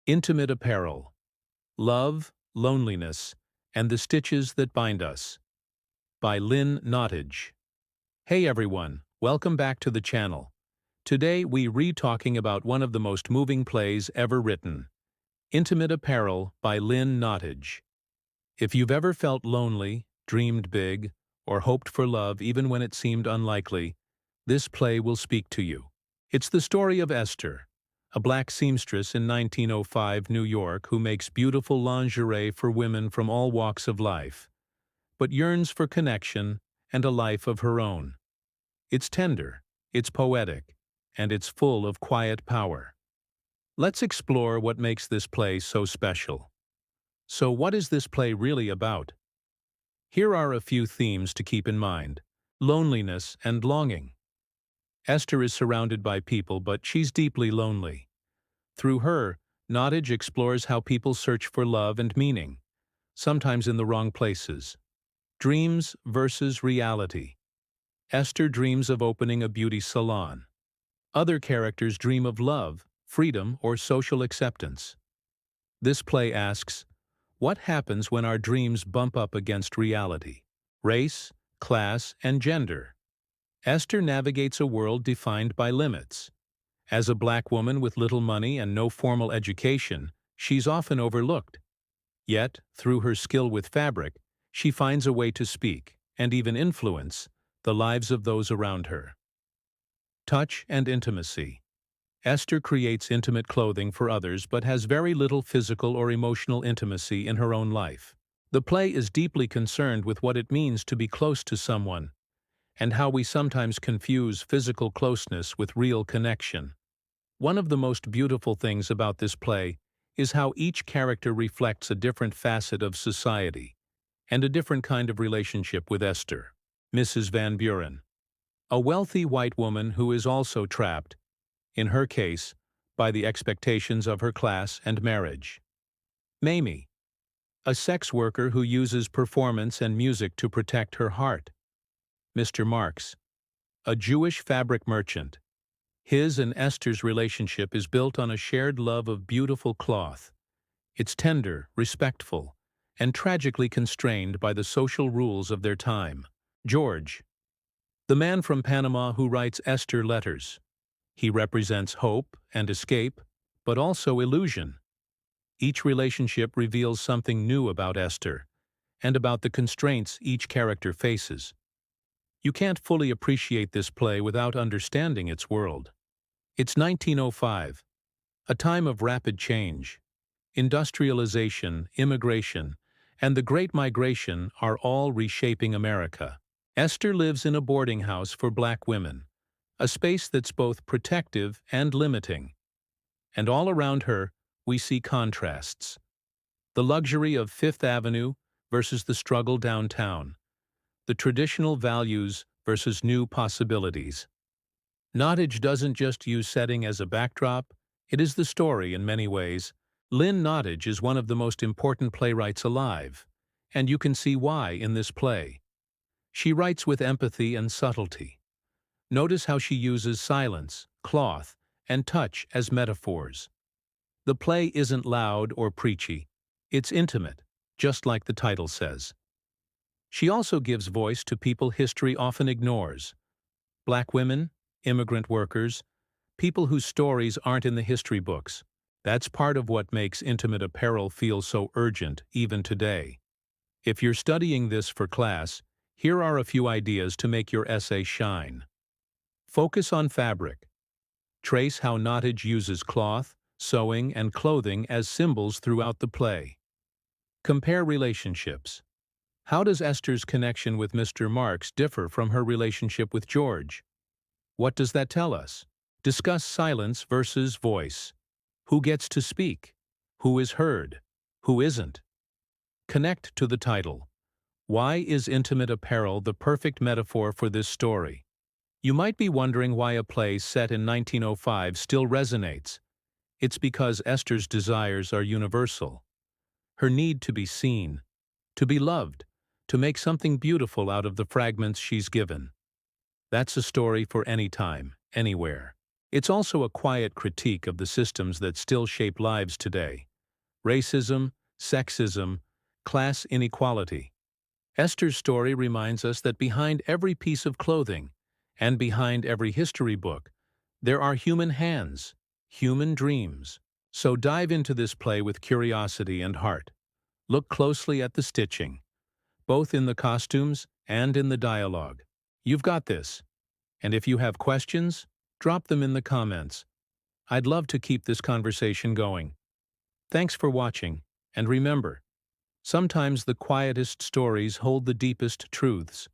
Intimate Apparel. Love, Loneliness, and the Stitches That Bind Us. By Lynn Nottage. Hey everyone, welcome back to the channel. Today we re-talking about one of the most moving plays ever written. Intimate Apparel by Lynn Nottage. If you've ever felt lonely, dreamed big, or hoped for love even when it seemed unlikely, this play will speak to you. It's the story of Esther, a black seamstress in 1905 New York who makes beautiful lingerie for women from all walks of life, but yearns for connection and a life of her own. It's tender, it's poetic, and it's full of quiet power. Let's explore what makes this play so special. So what is this play really about? Here are a few themes to keep in mind. Loneliness and longing. Esther is surrounded by people, but she's deeply lonely. Through her, Nottage explores how people search for love and meaning, sometimes in the wrong places. Dreams versus reality. Esther dreams of opening a beauty salon. Other characters dream of love, freedom, or social acceptance. This play asks, what happens when our dreams bump up against reality? Race, class, and gender. Esther navigates a world defined by limits. As a black woman with little money and no formal education, she's often overlooked. Yet, through her skill with fabric, she finds a way to speak, and even influence, the lives of those around her. Touch and intimacy. Esther creates intimate clothing for others but has very little physical or emotional intimacy in her own life. The play is deeply concerned with what it means to be close to someone, and how we sometimes confuse physical closeness with real connection. One of the most beautiful things about this play is how each character reflects a different facet of society and a different kind of relationship with Esther. Mrs. Van Buren, a wealthy white woman who is also trapped, in her case, by the expectations of her class and marriage. Mamie, a sex worker who uses performance and music to protect her heart. Mr. Marks, a Jewish fabric merchant. His and Esther's relationship is built on a shared love of beautiful cloth. It's tender, respectful, and tragically constrained by the social rules of their time. George, the man from Panama who writes Esther letters. He represents hope and escape, but also illusion. Each relationship reveals something new about Esther, and about the constraints each character faces. You can't fully appreciate this play without understanding its world. It's 1905, a time of rapid change. Industrialization, immigration, and the Great Migration are all reshaping America. Esther lives in a boarding house for black women, a space that's both protective and limiting. And all around her, we see contrasts. The luxury of Fifth Avenue versus the struggle downtown. The traditional values versus new possibilities. Nottage doesn't just use setting as a backdrop, it is the story in many ways. Lynn Nottage is one of the most important playwrights alive, and you can see why in this play. She writes with empathy and subtlety. Notice how she uses silence, cloth, and touch as metaphors. The play isn't loud or preachy. It's intimate, just like the title says. She also gives voice to people history often ignores. Black women, immigrant workers, people whose stories aren't in the history books. That's part of what makes Intimate Apparel feel so urgent even today. If you're studying this for class, here are a few ideas to make your essay shine. Focus on fabric. Trace how Nottage uses cloth, sewing, and clothing as symbols throughout the play. Compare relationships. How does Esther's connection with Mr. Marks differ from her relationship with George? What does that tell us? Discuss silence versus voice. Who gets to speak? Who is heard? Who isn't? Connect to the title. Why is Intimate Apparel the perfect metaphor for this story? You might be wondering why a play set in 1905 still resonates. It's because Esther's desires are universal. Her need to be seen, to be loved, to make something beautiful out of the fragments she's given. That's a story for any time, anywhere. It's also a quiet critique of the systems that still shape lives today: racism, sexism, class inequality. Esther's story reminds us that behind every piece of clothing, and behind every history book, there are human hands, human dreams. So dive into this play with curiosity and heart. Look closely at the stitching, both in the costumes and in the dialogue. You've got this. And if you have questions, drop them in the comments. I'd love to keep this conversation going. Thanks for watching, and remember, sometimes the quietest stories hold the deepest truths.